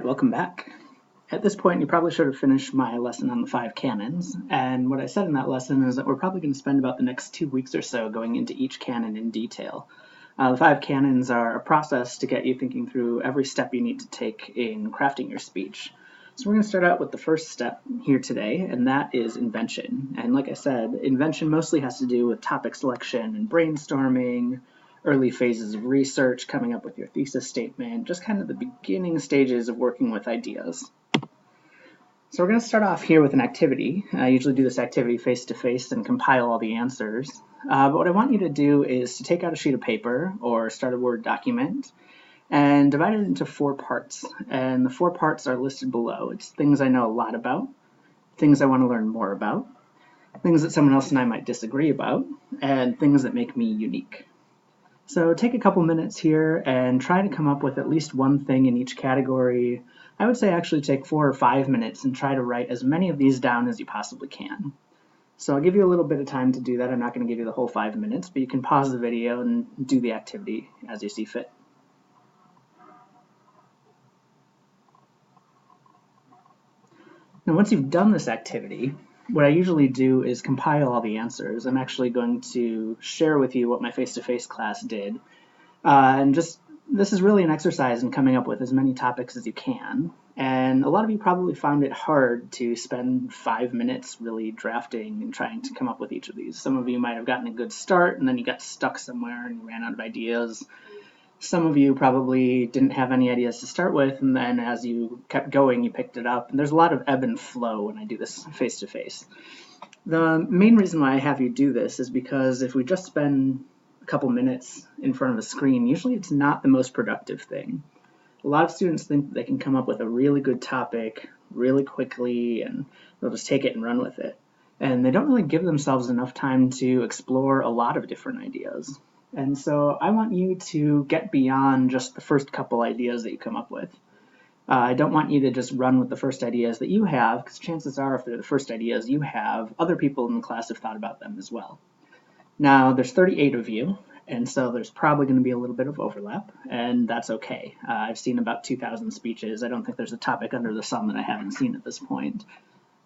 welcome back. At this point, you probably should have finished my lesson on the 5 canons, and what I said in that lesson is that we're probably going to spend about the next 2 weeks or so going into each canon in detail. The 5 canons are a process to get you thinking through every step you need to take in crafting your speech. So we're going to start out with the first step here today, and that is invention. And like I said, invention mostly has to do with topic selection and brainstorming, early phases of research, coming up with your thesis statement, just kind of the beginning stages of working with ideas. So we're going to start off here with an activity. I usually do this activity face-to-face and compile all the answers. But what I want you to do is to take out a sheet of paper or start a Word document and divide it into 4 parts. And the 4 parts are listed below. It's things I know a lot about, things I want to learn more about, things that someone else and I might disagree about, and things that make me unique. So take a couple minutes here and try to come up with at least one thing in each category. I would say actually take 4 or 5 minutes and try to write as many of these down as you possibly can. So I'll give you a little bit of time to do that. I'm not going to give you the whole 5 minutes, but you can pause the video and do the activity as you see fit. Now once you've done this activity, what I usually do is compile all the answers. I'm actually going to share with you what my face-to-face class did. This is really an exercise in coming up with as many topics as you can. And a lot of you probably found it hard to spend 5 minutes really drafting and trying to come up with each of these. Some of you might have gotten a good start and then you got stuck somewhere and you ran out of ideas. Some of you probably didn't have any ideas to start with, and then as you kept going, you picked it up. And there's a lot of ebb and flow when I do this face-to-face. The main reason why I have you do this is because if we just spend a couple minutes in front of a screen, usually it's not the most productive thing. A lot of students think they can come up with a really good topic really quickly, and they'll just take it and run with it. And they don't really give themselves enough time to explore a lot of different ideas. And so I want you to get beyond just the first couple ideas that you come up with. I don't want you to just run with the first ideas that you have, because chances are if they're the first ideas you have, other people in the class have thought about them as well. Now, there's 38 of you, and so there's probably going to be a little bit of overlap, and that's okay. I've seen about 2,000 speeches. I don't think there's a topic under the sun that I haven't seen at this point.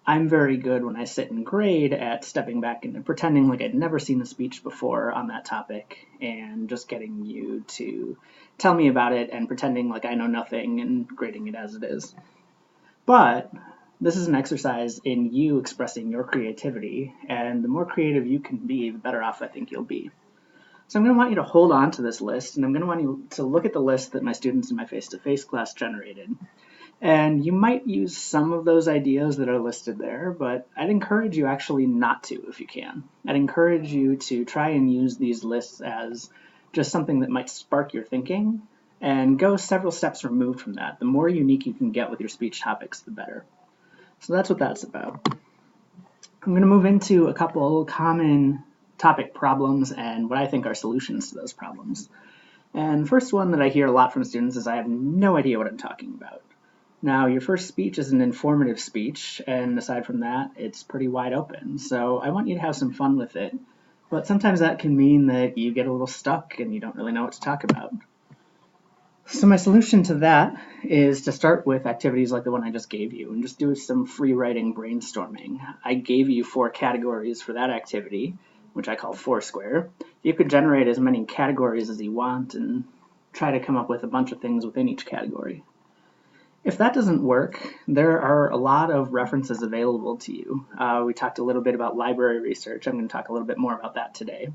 I'm very good when I sit in grade at stepping back and pretending like I'd never seen a speech before on that topic and just getting you to tell me about it and pretending like I know nothing and grading it as it is. But this is an exercise in you expressing your creativity, and the more creative you can be, the better off I think you'll be. So I'm going to want you to hold on to this list, and I'm going to want you to look at the list that my students in my face-to-face class generated. And you might use some of those ideas that are listed there, but I'd encourage you actually not to if you can. I'd encourage you to try and use these lists as just something that might spark your thinking and go several steps removed from that. The more unique you can get with your speech topics, the better. So that's what that's about. I'm going to move into a couple common topic problems and what I think are solutions to those problems. And the first one that I hear a lot from students is I have no idea what I'm talking about. Now, your first speech is an informative speech, and aside from that, it's pretty wide open. So I want you to have some fun with it. But sometimes that can mean that you get a little stuck and you don't really know what to talk about. So my solution to that is to start with activities like the one I just gave you and just do some free writing brainstorming. I gave you 4 categories for that activity, which I call Foursquare. You could generate as many categories as you want and try to come up with a bunch of things within each category. If that doesn't work, there are a lot of references available to you. We talked a little bit about library research. I'm going to talk a little bit more about that today.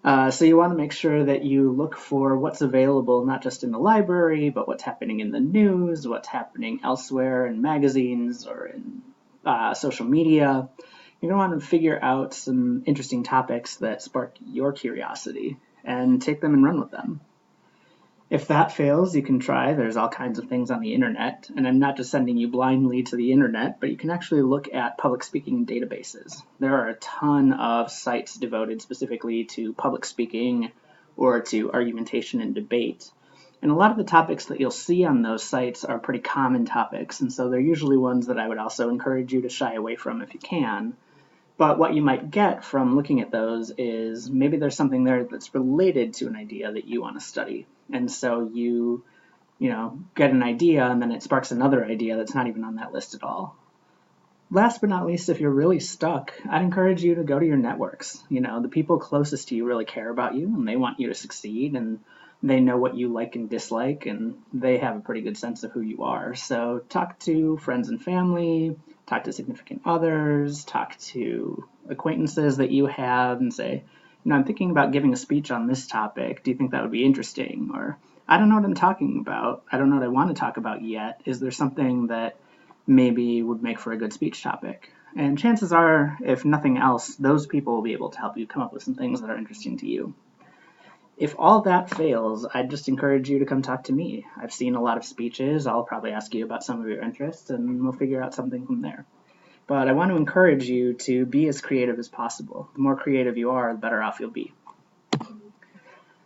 So you want to make sure that you look for what's available, not just in the library, but what's happening in the news, what's happening elsewhere in magazines or in social media. You're going to want to figure out some interesting topics that spark your curiosity and take them and run with them. If that fails, you can try. There's all kinds of things on the internet, and I'm not just sending you blindly to the internet, but you can actually look at public speaking databases. There are a ton of sites devoted specifically to public speaking or to argumentation and debate. And a lot of the topics that you'll see on those sites are pretty common topics, and so they're usually ones that I would also encourage you to shy away from if you can. But what you might get from looking at those is maybe there's something there that's related to an idea that you want to study. And so you get an idea and then it sparks another idea that's not even on that list at all. Last but not least, if you're really stuck, I'd encourage you to go to your networks. The people closest to you really care about you and they want you to succeed, and they know what you like and dislike, and they have a pretty good sense of who you are. So talk to friends and family, talk to significant others, talk to acquaintances that you have and say, I'm thinking about giving a speech on this topic. Do you think that would be interesting? Or, I don't know what I'm talking about. I don't know what I want to talk about yet. Is there something that maybe would make for a good speech topic? And chances are, if nothing else, those people will be able to help you come up with some things that are interesting to you. If all that fails, I'd just encourage you to come talk to me. I've seen a lot of speeches. I'll probably ask you about some of your interests, and we'll figure out something from there. But I want to encourage you to be as creative as possible. The more creative you are, the better off you'll be.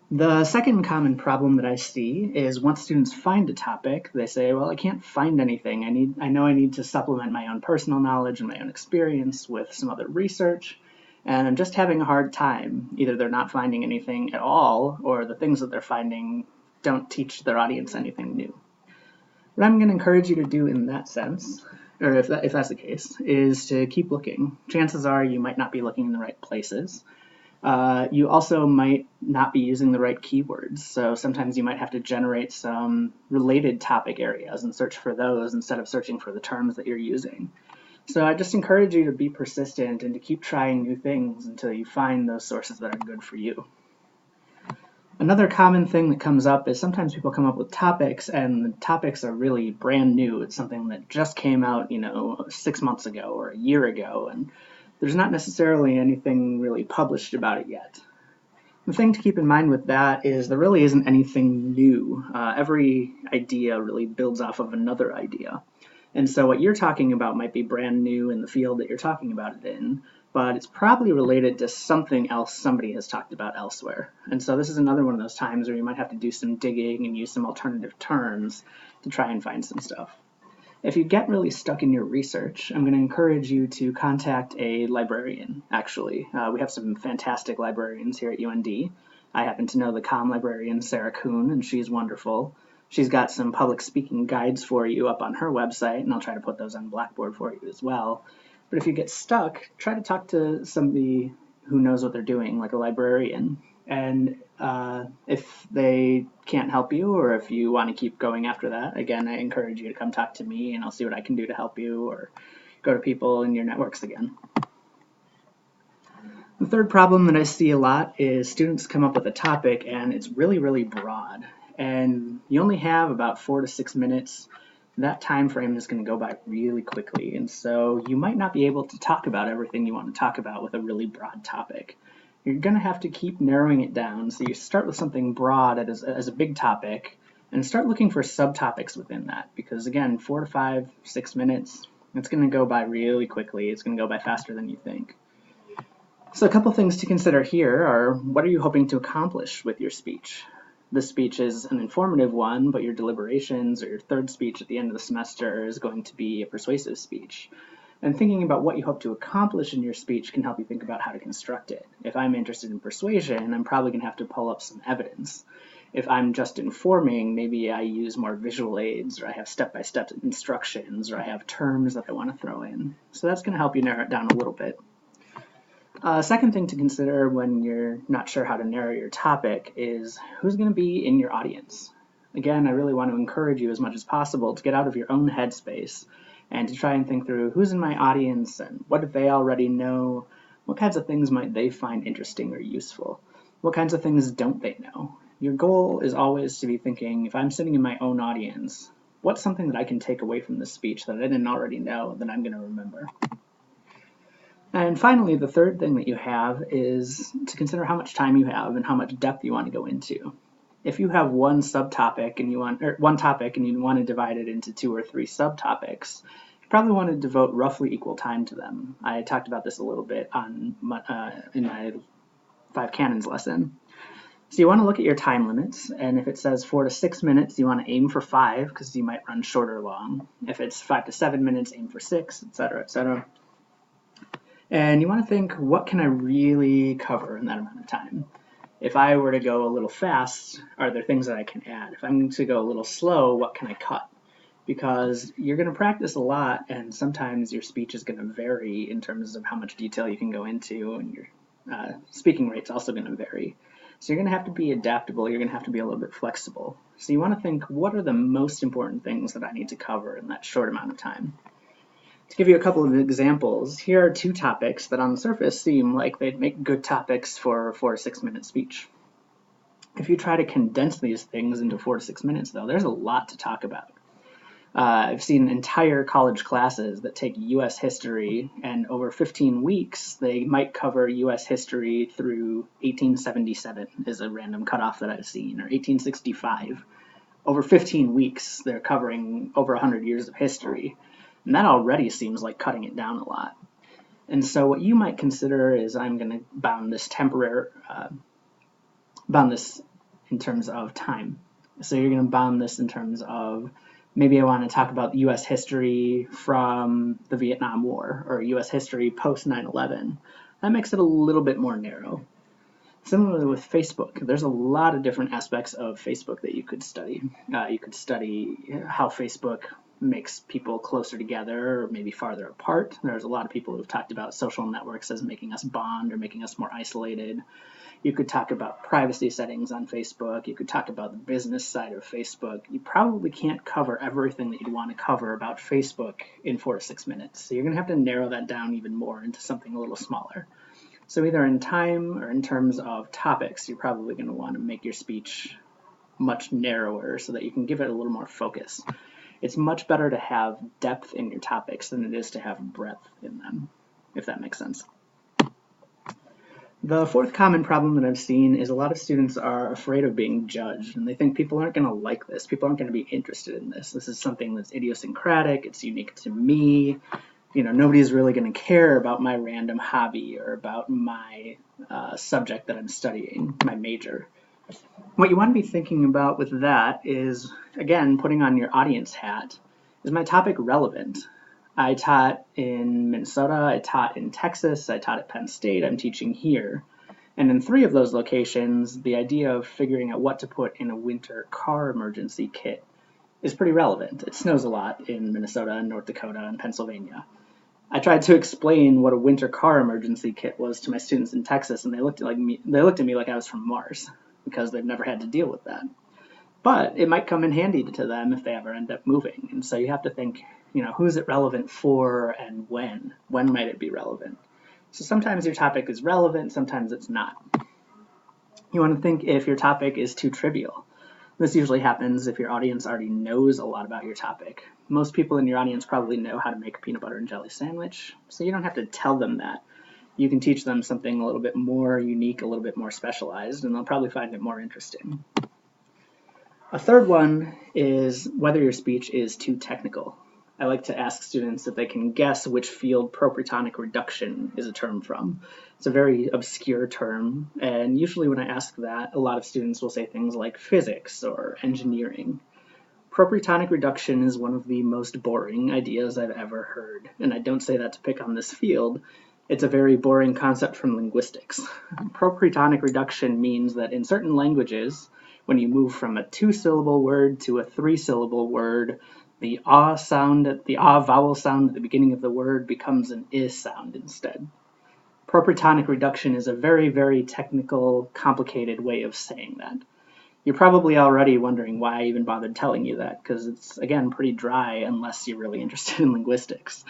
The second common problem that I see is once students find a topic, they say, well, I can't find anything. I know I need to supplement my own personal knowledge and my own experience with some other research, and I'm just having a hard time. Either they're not finding anything at all, or the things that they're finding don't teach their audience anything new. What I'm going to encourage you to do in that sense, or if that's the case, is to keep looking. Chances are you might not be looking in the right places. You also might not be using the right keywords, so sometimes you might have to generate some related topic areas and search for those instead of searching for the terms that you're using. So I just encourage you to be persistent and to keep trying new things until you find those sources that are good for you. Another common thing that comes up is sometimes people come up with topics and the topics are really brand new. It's something that just came out, 6 months ago or a year ago, and there's not necessarily anything really published about it yet. The thing to keep in mind with that is there really isn't anything new. Every idea really builds off of another idea. And so what you're talking about might be brand new in the field that you're talking about it in, but it's probably related to something else somebody has talked about elsewhere. And so this is another one of those times where you might have to do some digging and use some alternative terms to try and find some stuff. If you get really stuck in your research, I'm going to encourage you to contact a librarian, actually. We have some fantastic librarians here at UND. I happen to know the comm librarian, Sarah Kuhn, and she's wonderful. She's got some public speaking guides for you up on her website, and I'll try to put those on Blackboard for you as well. But if you get stuck, try to talk to somebody who knows what they're doing, like a librarian. And if they can't help you, or if you want to keep going after that, again, I encourage you to come talk to me and I'll see what I can do to help you, or go to people in your networks again. The third problem that I see a lot is students come up with a topic and it's really, really broad. And you only have about 4 to 6 minutes. That time frame is going to go by really quickly. And so you might not be able to talk about everything you want to talk about with a really broad topic. You're going to have to keep narrowing it down. So you start with something broad as a big topic and start looking for subtopics within that. Because again, 4 to 5, 6 minutes, it's going to go by really quickly. It's going to go by faster than you think. So a couple things to consider here are, what are you hoping to accomplish with your speech? This speech is an informative one, but your deliberations or your third speech at the end of the semester is going to be a persuasive speech. And thinking about what you hope to accomplish in your speech can help you think about how to construct it. If I'm interested in persuasion, I'm probably going to have to pull up some evidence. If I'm just informing, maybe I use more visual aids, or I have step-by-step instructions, or I have terms that I want to throw in. So that's going to help you narrow it down a little bit. Second thing to consider when you're not sure how to narrow your topic is who's going to be in your audience. Again, I really want to encourage you as much as possible to get out of your own headspace and to try and think through who's in my audience and what do they already know, what kinds of things might they find interesting or useful, what kinds of things don't they know. Your goal is always to be thinking, if I'm sitting in my own audience, what's something that I can take away from this speech that I didn't already know that I'm going to remember? And finally, the third thing that you have is to consider how much time you have and how much depth you want to go into. If you have one subtopic and one topic and you want to divide it into 2 or 3 subtopics, you probably want to devote roughly equal time to them. I talked about this a little bit in my 5 canons lesson. So you want to look at your time limits, and if it says 4 to 6 minutes, you want to aim for 5 because you might run short or long. If it's 5 to 7 minutes, aim for 6, etc., etc. And you want to think, what can I really cover in that amount of time? If I were to go a little fast, are there things that I can add? If I'm to go a little slow, what can I cut? Because you're going to practice a lot, and sometimes your speech is going to vary in terms of how much detail you can go into, and your speaking rate's also going to vary. So you're going to have to be adaptable. You're going to have to be a little bit flexible. So you want to think, what are the most important things that I need to cover in that short amount of time? To give you a couple of examples, here are two topics that on the surface seem like they'd make good topics for a 4 to 6 minute speech. If you try to condense these things into 4 to 6 minutes, though, there's a lot to talk about. I've seen entire college classes that take U.S. history, and over 15 weeks, they might cover U.S. history through 1877 is a random cutoff that I've seen, or 1865. Over 15 weeks, they're covering over 100 years of history, and that already seems like cutting it down a lot. And so what you might consider is I'm going to bound this in terms of time. So you're going to bound this in terms of, maybe I want to talk about U.S. history from the Vietnam War, or U.S. history post 9/11. That makes it a little bit more narrow. Similarly with Facebook, there's a lot of different aspects of Facebook that you could study. You could study how Facebook makes people closer together or maybe farther apart. There's a lot of people who've talked about social networks as making us bond or making us more isolated. You could talk about privacy settings on Facebook. You could talk about the business side of Facebook. You probably can't cover everything that you'd want to cover about Facebook in 4 to 6 minutes. So you're going to have to narrow that down even more into something a little smaller. So either in time or in terms of topics, you're probably going to want to make your speech much narrower so that you can give it a little more focus. It's much better to have depth in your topics than it is to have breadth in them, if that makes sense. The fourth common problem that I've seen is a lot of students are afraid of being judged, and they think people aren't going to like this. People aren't going to be interested in this. This is something that's idiosyncratic. It's unique to me. Nobody's really going to care about my random hobby or about my subject that I'm studying, my major. What you want to be thinking about with that is, again, putting on your audience hat. Is my topic relevant? I taught in Minnesota, I taught in Texas, I taught at Penn State, I'm teaching here. And in 3 of those locations, the idea of figuring out what to put in a winter car emergency kit is pretty relevant. It snows a lot in Minnesota and North Dakota and Pennsylvania. I tried to explain what a winter car emergency kit was to my students in Texas, and they looked at me like I was from Mars, because they've never had to deal with that. But it might come in handy to them if they ever end up moving. And so you have to think, who is it relevant for and when? When might it be relevant? So sometimes your topic is relevant, sometimes it's not. You want to think if your topic is too trivial. This usually happens if your audience already knows a lot about your topic. Most people in your audience probably know how to make a peanut butter and jelly sandwich, so you don't have to tell them that. You can teach them something a little bit more unique, a little bit more specialized, and they'll probably find it more interesting. A third one is whether your speech is too technical. I like to ask students if they can guess which field proprietonic reduction is a term from. It's a very obscure term, and usually when I ask that, a lot of students will say things like physics or engineering. Proprietonic reduction is one of the most boring ideas I've ever heard, and I don't say that to pick on this field. It's a very boring concept from linguistics. Proprietonic reduction means that in certain languages, when you move from a 2-syllable word to a 3-syllable word, the ah vowel sound at the beginning of the word becomes an I sound instead. Proprietonic reduction is a very, very technical, complicated way of saying that. You're probably already wondering why I even bothered telling you that, because it's, again, pretty dry unless you're really interested in linguistics.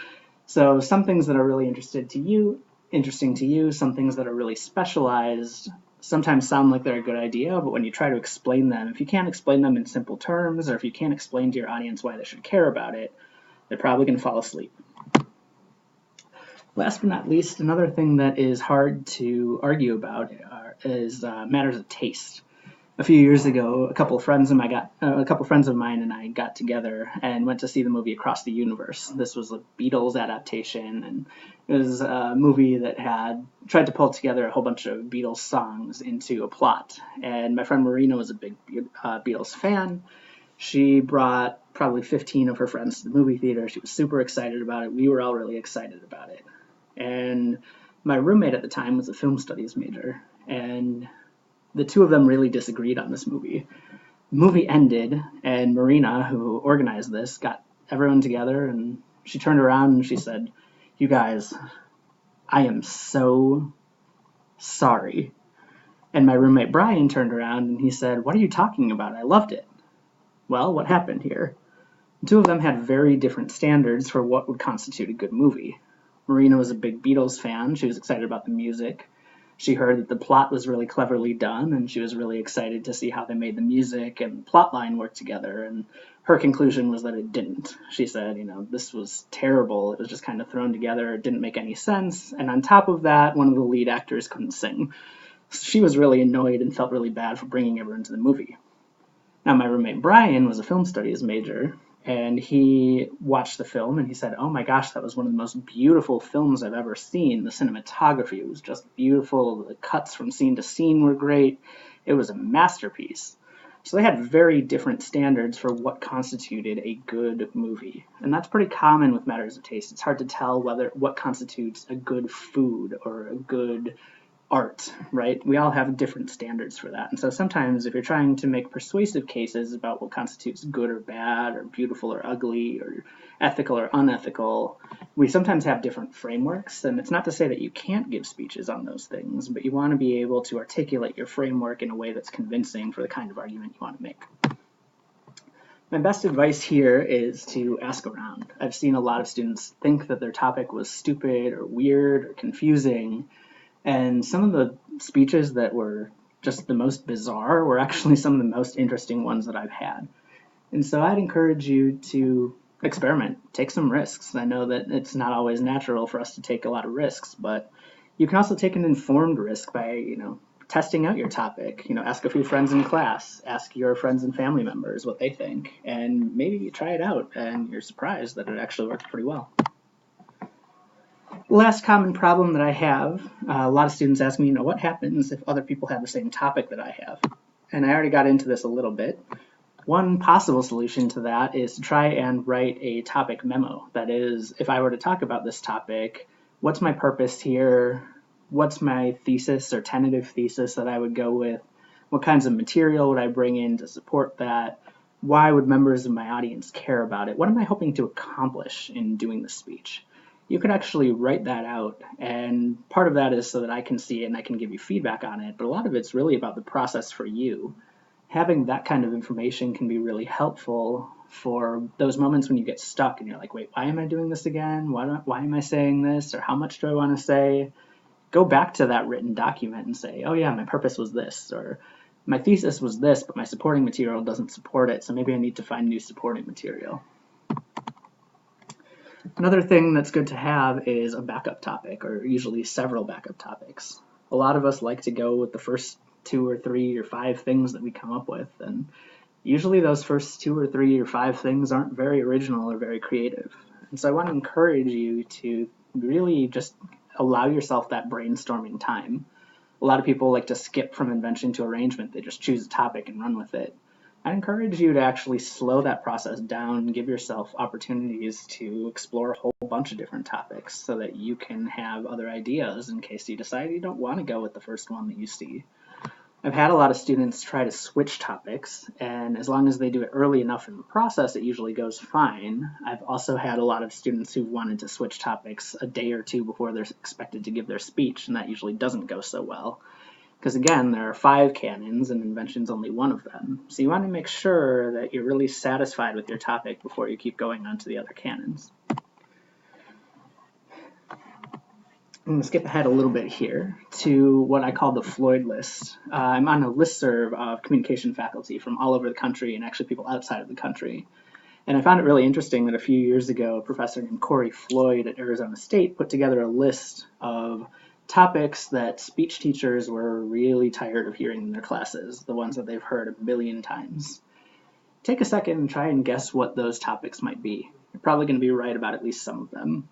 So some things that are really interesting to you, some things that are really specialized, sometimes sound like they're a good idea, but when you try to explain them, if you can't explain them in simple terms, or if you can't explain to your audience why they should care about it, they're probably going to fall asleep. Last but not least, another thing that is hard to argue about is matters of taste. A few years ago, a couple of friends of mine and I got together and went to see the movie Across the Universe. This was a Beatles adaptation, and it was a movie that had tried to pull together a whole bunch of Beatles songs into a plot. And my friend Marina was a big Beatles fan. She brought probably 15 of her friends to the movie theater. She was super excited about it. We were all really excited about it. And my roommate at the time was a film studies major, and the two of them really disagreed on this movie. The movie ended, and Marina, who organized this, got everyone together, and she turned around and she said, "You guys, I am so sorry." And my roommate Brian turned around and he said, "What are you talking about? I loved it." Well, what happened here? The two of them had very different standards for what would constitute a good movie. Marina was a big Beatles fan. She was excited about the music. She heard that the plot was really cleverly done, and she was really excited to see how they made the music and the plot line work together. And her conclusion was that it didn't. She said, this was terrible. It was just kind of thrown together. It didn't make any sense. And on top of that, one of the lead actors couldn't sing. She was really annoyed and felt really bad for bringing everyone to the movie. Now, my roommate Brian was a film studies major, and he watched the film and he said, "Oh my gosh, that was one of the most beautiful films I've ever seen. The cinematography was just beautiful. The cuts from scene to scene were great. It was a masterpiece." So they had very different standards for what constituted a good movie. And that's pretty common with matters of taste. It's hard to tell what constitutes a good food or a good art, right? We all have different standards for that. And so sometimes if you're trying to make persuasive cases about what constitutes good or bad or beautiful or ugly or ethical or unethical, we sometimes have different frameworks. And it's not to say that you can't give speeches on those things, but you want to be able to articulate your framework in a way that's convincing for the kind of argument you want to make. My best advice here is to ask around. I've seen a lot of students think that their topic was stupid or weird or confusing. And some of the speeches that were just the most bizarre were actually some of the most interesting ones that I've had. And so I'd encourage you to experiment, take some risks. I know that it's not always natural for us to take a lot of risks, but you can also take an informed risk by, testing out your topic. Ask a few friends in class, ask your friends and family members what they think, and maybe you try it out and you're surprised that it actually works pretty well. Last common problem that I have, a lot of students ask me, what happens if other people have the same topic that I have? And I already got into this a little bit. One possible solution to that is to try and write a topic memo. That is, if I were to talk about this topic, what's my purpose here? What's my thesis or tentative thesis that I would go with? What kinds of material would I bring in to support that? Why would members of my audience care about it? What am I hoping to accomplish in doing this speech? You could actually write that out, and part of that is so that I can see it and I can give you feedback on it, but a lot of it's really about the process for you. Having that kind of information can be really helpful for those moments when you get stuck and you're like, wait, why am I doing this again? Why am I saying this? Or how much do I want to say? Go back to that written document and say, oh yeah, my purpose was this, or my thesis was this, but my supporting material doesn't support it, so maybe I need to find new supporting material. Another thing that's good to have is a backup topic, or usually several backup topics. A lot of us like to go with the first 2 or 3 or 5 things that we come up with, and usually those first 2 or 3 or 5 things aren't very original or very creative. And so I want to encourage you to really just allow yourself that brainstorming time. A lot of people like to skip from invention to arrangement. They just choose a topic and run with it. I encourage you to actually slow that process down and give yourself opportunities to explore a whole bunch of different topics so that you can have other ideas in case you decide you don't want to go with the first one that you see. I've had a lot of students try to switch topics, and as long as they do it early enough in the process, it usually goes fine. I've also had a lot of students who wanted to switch topics a day or two before they're expected to give their speech, and that usually doesn't go so well. Because again, there are 5 canons and invention's only one of them. So you want to make sure that you're really satisfied with your topic before you keep going on to the other canons. I'm going to skip ahead a little bit here to what I call the Floyd list. I'm on a listserv of communication faculty from all over the country and actually people outside of the country. And I found it really interesting that a few years ago, a professor named Corey Floyd at Arizona State put together a list of topics that speech teachers were really tired of hearing in their classes, the ones that they've heard a million times. Take a second and try and guess what those topics might be. You're probably going to be right about at least some of them.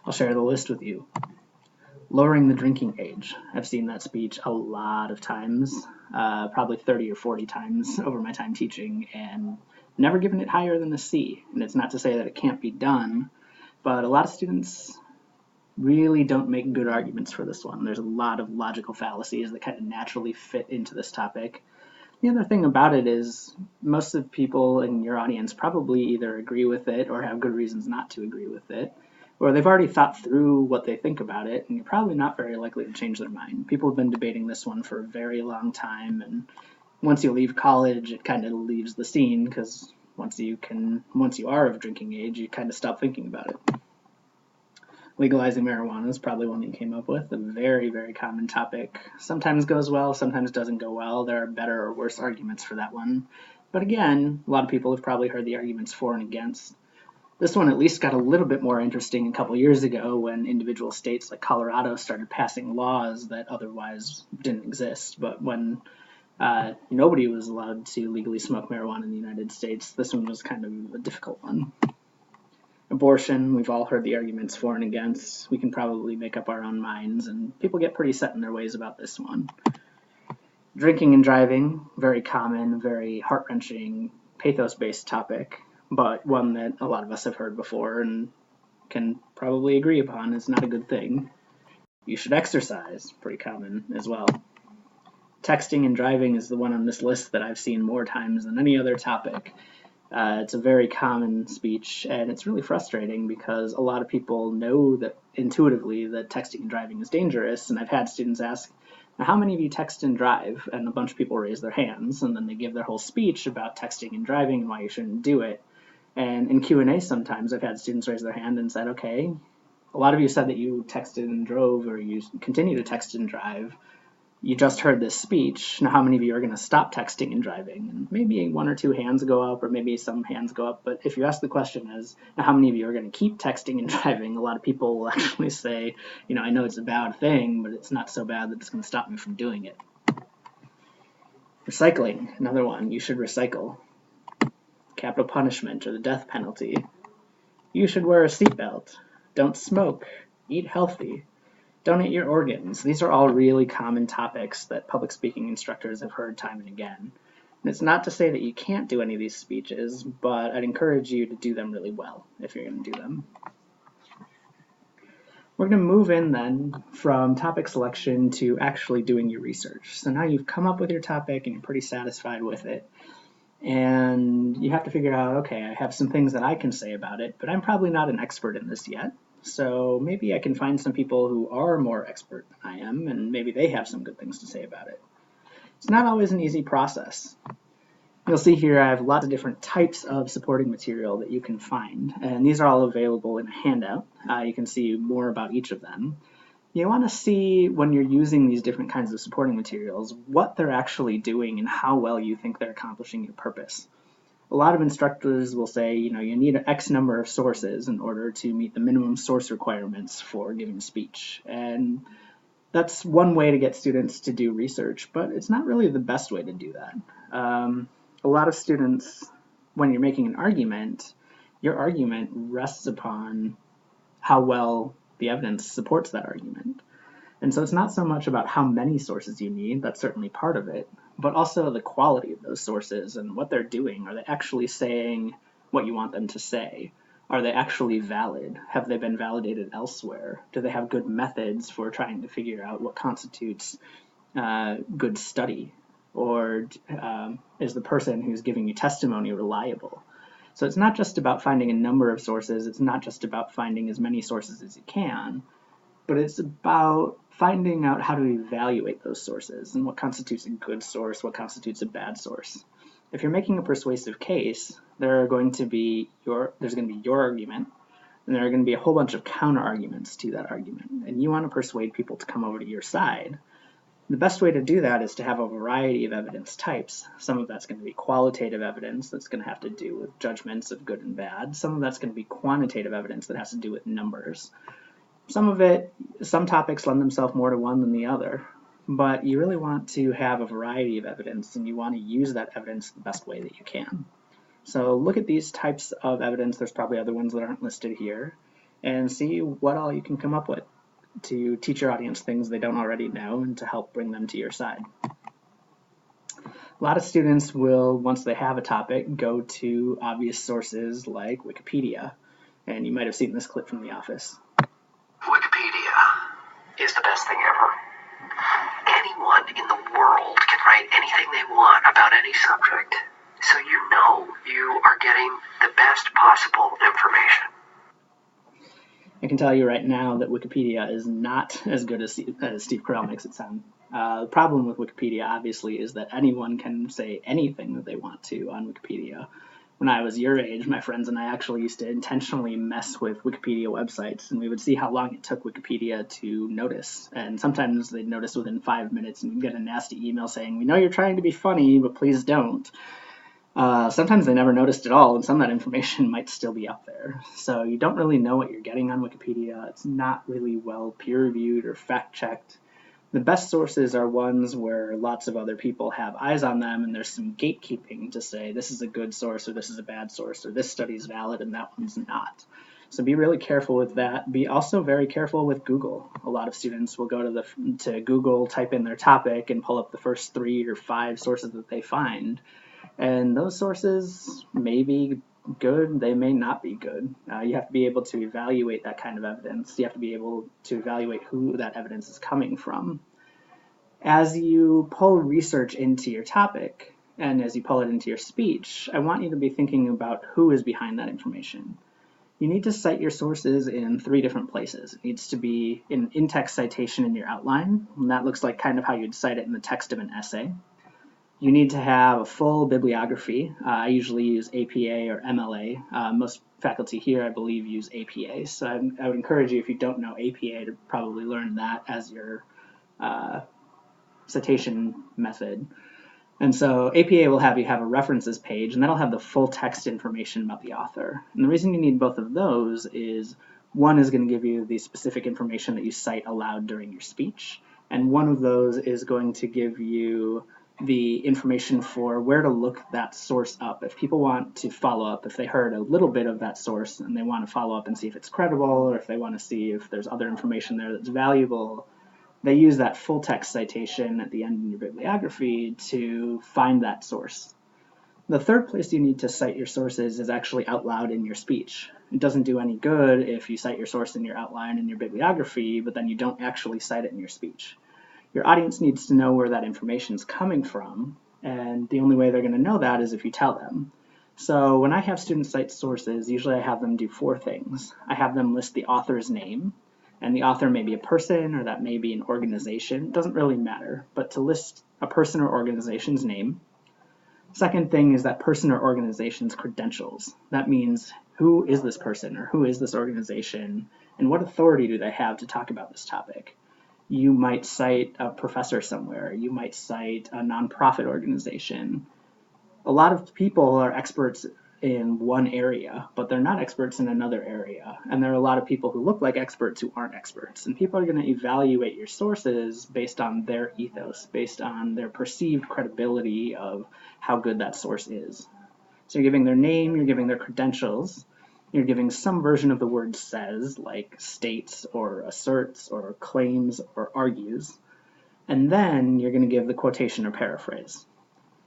I'll share the list with you. Lowering the drinking age. I've seen that speech a lot of times, probably 30 or 40 times over my time teaching, and never given it higher than a C. And it's not to say that it can't be done, but a lot of students really don't make good arguments for this one. There's a lot of logical fallacies that kind of naturally fit into this topic. The other thing about it is most of the people in your audience probably either agree with it or have good reasons not to agree with it, or they've already thought through what they think about it, and you're probably not very likely to change their mind. People have been debating this one for a very long time, and once you leave college, it kind of leaves the scene, because once you are of drinking age, you kind of stop thinking about it. Legalizing marijuana is probably one that you came up with, a very, very common topic. Sometimes goes well, sometimes doesn't go well. There are better or worse arguments for that one. But again, a lot of people have probably heard the arguments for and against. This one at least got a little bit more interesting a couple years ago when individual states like Colorado started passing laws that otherwise didn't exist. But when nobody was allowed to legally smoke marijuana in the United States, this one was kind of a difficult one. Abortion, we've all heard the arguments for and against. We can probably make up our own minds, and people get pretty set in their ways about this one. Drinking and driving, very common, very heart-wrenching, pathos-based topic, but one that a lot of us have heard before and can probably agree upon is not a good thing. You should exercise, pretty common as well. Texting and driving is the one on this list that I've seen more times than any other topic. It's a very common speech, and it's really frustrating because a lot of people know that intuitively that texting and driving is dangerous, and I've had students ask, how many of you text and drive? And a bunch of people raise their hands, and then they give their whole speech about texting and driving and why you shouldn't do it. And in Q&A sometimes I've had students raise their hand and said, okay, a lot of you said that you texted and drove, or you continue to text and drive. You just heard this speech. Now, how many of you are going to stop texting and driving? And maybe one or two hands go up, or maybe some hands go up. But if you ask the question as, now, how many of you are going to keep texting and driving? A lot of people will actually say, I know it's a bad thing, but it's not so bad that it's going to stop me from doing it. Recycling, another one. You should recycle. Capital punishment or the death penalty. You should wear a seatbelt. Don't smoke. Eat healthy. Donate your organs. These are all really common topics that public speaking instructors have heard time and again. And it's not to say that you can't do any of these speeches, but I'd encourage you to do them really well if you're going to do them. We're going to move in then from topic selection to actually doing your research. So now you've come up with your topic and you're pretty satisfied with it. And you have to figure out, okay, I have some things that I can say about it, but I'm probably not an expert in this yet. So maybe I can find some people who are more expert than I am, and maybe they have some good things to say about it. It's not always an easy process. You'll see here I have lots of different types of supporting material that you can find, and these are all available in a handout. You can see more about each of them. You want to see when you're using these different kinds of supporting materials what they're actually doing and how well you think they're accomplishing your purpose. A lot of instructors will say, you need an X number of sources in order to meet the minimum source requirements for giving a speech. And that's one way to get students to do research, but it's not really the best way to do that. A lot of students, when you're making an argument, your argument rests upon how well the evidence supports that argument. And so it's not so much about how many sources you need, that's certainly part of it, but also the quality of those sources and what they're doing. Are they actually saying what you want them to say? Are they actually valid? Have they been validated elsewhere? Do they have good methods for trying to figure out what constitutes good study? Or is the person who's giving you testimony reliable? So it's not just about finding a number of sources, it's not just about finding as many sources as you can, but it's about finding out how to evaluate those sources and what constitutes a good source, what constitutes a bad source. If you're making a persuasive case, there's going to be your argument, and there are going to be a whole bunch of counter arguments to that argument, and you want to persuade people to come over to your side. The best way to do that is to have a variety of evidence types. Some of that's going to be qualitative evidence that's going to have to do with judgments of good and bad. Some of that's going to be quantitative evidence that has to do with numbers. Some topics lend themselves more to one than the other, but you really want to have a variety of evidence, and you want to use that evidence the best way that you can. So look at these types of evidence, there's probably other ones that aren't listed here, and see what all you can come up with. to teach your audience things they don't already know and to help bring them to your side. A lot of students will, once they have a topic, go to obvious sources like Wikipedia. And you might have seen this clip from The Office. Wikipedia is the best thing ever. Anyone in the world can write anything they want about any subject, so you know you are getting the best possible information. I can tell you right now that Wikipedia is not as good as Steve Carell makes it sound. The problem with Wikipedia, obviously, is that anyone can say anything that they want to on Wikipedia. When I was your age, my friends and I actually used to intentionally mess with Wikipedia websites, and we would see how long it took Wikipedia to notice. And sometimes they'd notice within 5 minutes, and you'd get a nasty email saying, "We know you're trying to be funny, but please don't." Sometimes they never noticed at all, and some of that information might still be up there. So you don't really know what you're getting on Wikipedia. It's not really well peer-reviewed or fact-checked. The best sources are ones where lots of other people have eyes on them, and there's some gatekeeping to say this is a good source or this is a bad source or this study is valid and that one's not. So be really careful with that. Be also very careful with Google. A lot of students will go to Google, type in their topic, and pull up the first 3 or 5 sources that they find. And those sources may be good, they may not be good. You have to be able to evaluate that kind of evidence. You have to be able to evaluate who that evidence is coming from. As you pull research into your topic, and as you pull it into your speech, I want you to be thinking about who is behind that information. You need to cite your sources in 3 different places. It needs to be an in-text citation in your outline, and that looks like kind of how you'd cite it in the text of an essay. You need to have a full bibliography. I usually use APA or MLA. Most faculty here, I believe, use APA. So I would encourage you, if you don't know APA, to probably learn that as your citation method. And so APA will have you have a references page, and that'll have the full text information about the author. And the reason you need both of those is one is going to give you the specific information that you cite aloud during your speech, and one of those is going to give you the information for where to look that source up. If people want to follow up, if they heard a little bit of that source and they want to follow up and see if it's credible, or if they want to see if there's other information there that's valuable, they use that full text citation at the end in your bibliography to find that source. The third place you need to cite your sources is actually out loud in your speech. It doesn't do any good if you cite your source in your outline in your bibliography, but then you don't actually cite it in your speech. Your audience needs to know where that information is coming from, and the only way they're going to know that is if you tell them. So when I have students cite sources, usually I have them do 4 things. I have them list the author's name, and the author may be a person or that may be an organization. It doesn't really matter, but to list a person or organization's name. Second thing is that person or organization's credentials. That means who is this person or who is this organization, and what authority do they have to talk about this topic. You might cite a professor somewhere. You might cite a nonprofit organization. A lot of people are experts in one area, but they're not experts in another area. And there are a lot of people who look like experts who aren't experts. And people are going to evaluate your sources based on their ethos, based on their perceived credibility of how good that source is. So you're giving their name, you're giving their credentials, you're giving some version of the word says, like states or asserts or claims or argues, and then you're going to give the quotation or paraphrase.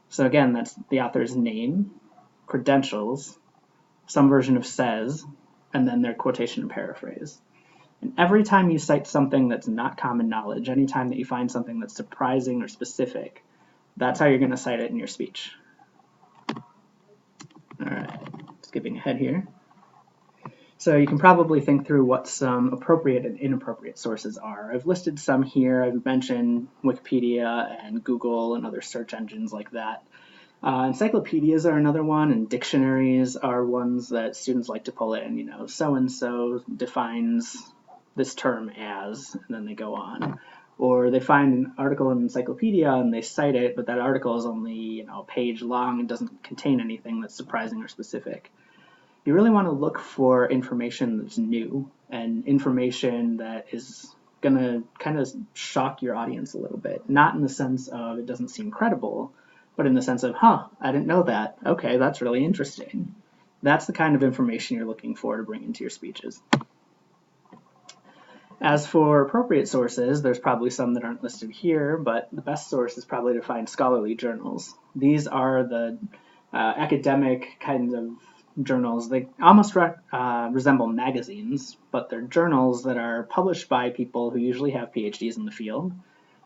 So again, that's the author's name, credentials, some version of says, and then their quotation or paraphrase. And every time you cite something that's not common knowledge, anytime that you find something that's surprising or specific, that's how you're going to cite it in your speech. All right, skipping ahead here. So you can probably think through what some appropriate and inappropriate sources are. I've listed some here. I've mentioned Wikipedia and Google and other search engines like that. Encyclopedias are another one, and dictionaries are ones that students like to pull in. So-and-so defines this term as, and then they go on. Or they find an article in an encyclopedia and they cite it, but that article is only a page long and doesn't contain anything that's surprising or specific. You really want to look for information that's new and information that is going to kind of shock your audience a little bit. Not in the sense of it doesn't seem credible, but in the sense of, I didn't know that. Okay, that's really interesting. That's the kind of information you're looking for to bring into your speeches. As for appropriate sources, there's probably some that aren't listed here, but the best source is probably to find scholarly journals. These are the academic kinds of journals. They almost resemble magazines, but they're journals that are published by people who usually have PhDs in the field.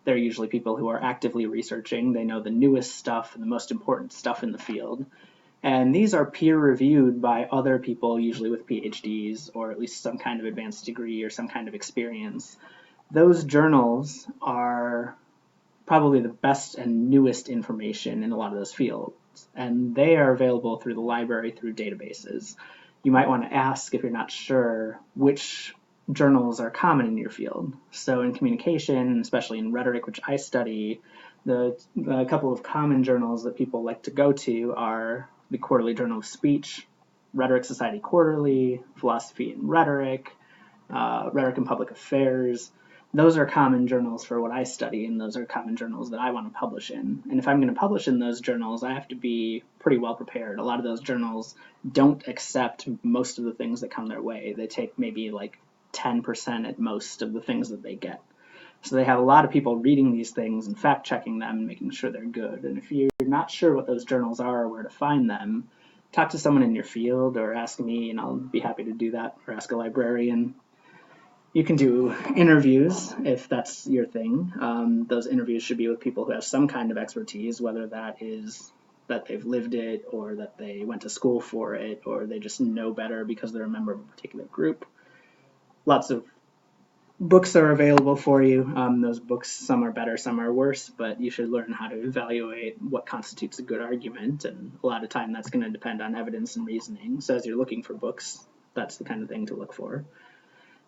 They're usually people who are actively researching. They know the newest stuff and the most important stuff in the field. And these are peer reviewed by other people, usually with PhDs or at least some kind of advanced degree or some kind of experience. Those journals are probably the best and newest information in a lot of those fields, and they are available through the library through databases. You might want to ask, if you're not sure, which journals are common in your field. So in communication, especially in rhetoric, which I study, a couple of common journals that people like to go to are the Quarterly Journal of Speech, Rhetoric Society Quarterly, Philosophy and Rhetoric, Rhetoric and Public Affairs. Those are common journals for what I study, and those are common journals that I want to publish in. And if I'm going to publish in those journals, I have to be pretty well prepared. A lot of those journals don't accept most of the things that come their way. They take maybe like 10% at most of the things that they get. So they have a lot of people reading these things and fact checking them and making sure they're good. And if you're not sure what those journals are or where to find them, talk to someone in your field or ask me, and I'll be happy to do that, or ask a librarian. You can do interviews if that's your thing. Those interviews should be with people who have some kind of expertise, whether that is that they've lived it or that they went to school for it or they just know better because they're a member of a particular group. Lots of books are available for you. Those books, some are better, some are worse, but you should learn how to evaluate what constitutes a good argument, and a lot of time that's going to depend on evidence and reasoning. So as you're looking for books, that's the kind of thing to look for.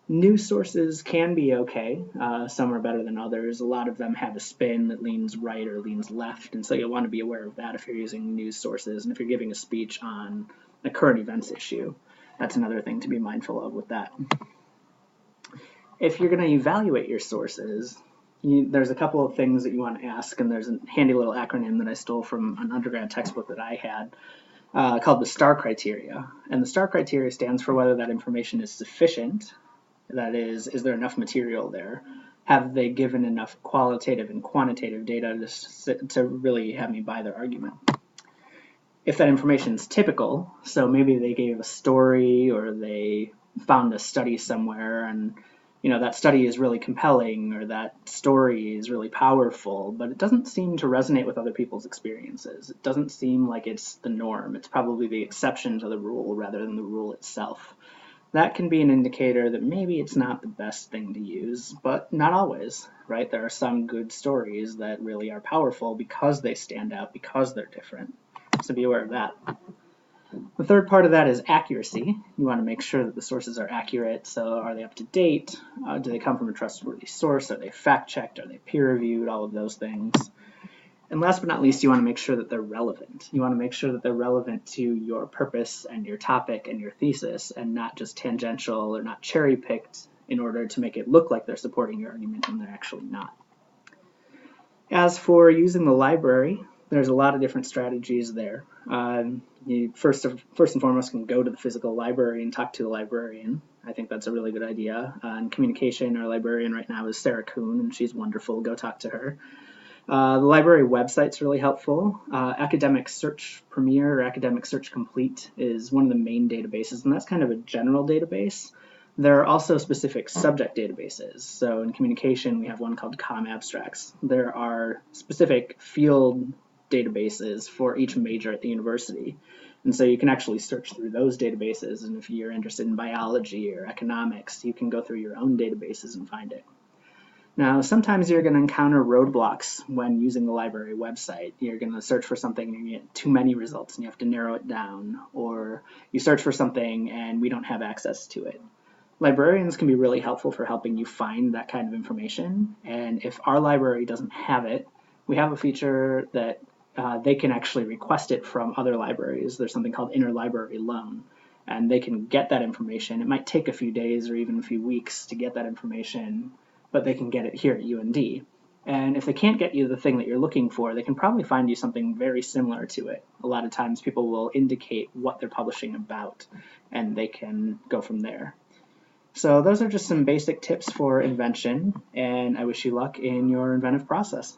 News sources can be okay. Some are better than others. A lot of them have a spin that leans right or leans left, and so you'll want to be aware of that if you're using news sources and if you're giving a speech on a current events issue. That's another thing to be mindful of with that. If you're going to evaluate your sources, there's a couple of things that you want to ask, and there's a handy little acronym that I stole from an undergrad textbook that I had called the STAR criteria. And the STAR criteria stands for whether that information is sufficient. That is there enough material there? Have they given enough qualitative and quantitative data to really have me buy their argument? If that information is typical, so maybe they gave a story or they found a study somewhere and that study is really compelling or that story is really powerful, but it doesn't seem to resonate with other people's experiences. It doesn't seem like it's the norm. It's probably the exception to the rule rather than the rule itself. That can be an indicator that maybe it's not the best thing to use, but not always, right? There are some good stories that really are powerful because they stand out, because they're different. So be aware of that. The third part of that is accuracy. You want to make sure that the sources are accurate. So are they up to date? Do they come from a trustworthy source? Are they fact-checked? Are they peer-reviewed? All of those things. And last but not least, you want to make sure that they're relevant. You want to make sure that they're relevant to your purpose and your topic and your thesis, and not just tangential or not cherry-picked in order to make it look like they're supporting your argument when they're actually not. As for using the library, there's a lot of different strategies there. You first and foremost can go to the physical library and talk to the librarian. I think that's a really good idea. In communication, our librarian right now is Sarah Kuhn, and she's wonderful. Go talk to her. The library website's really helpful. Academic Search Premier or Academic Search Complete is one of the main databases, and that's kind of a general database. There are also specific subject databases. So in communication, we have one called Com Abstracts. There are specific field databases for each major at the university. And so you can actually search through those databases, and if you're interested in biology or economics, you can go through your own databases and find it. Now, sometimes you're going to encounter roadblocks when using the library website. You're going to search for something and you get too many results and you have to narrow it down, or you search for something and we don't have access to it. Librarians can be really helpful for helping you find that kind of information, and if our library doesn't have it, we have a feature that they can actually request it from other libraries. There's something called interlibrary loan, and they can get that information. It might take a few days or even a few weeks to get that information, but they can get it here at UND. And if they can't get you the thing that you're looking for, they can probably find you something very similar to it. A lot of times people will indicate what they're publishing about, and they can go from there. So those are just some basic tips for invention, and I wish you luck in your inventive process.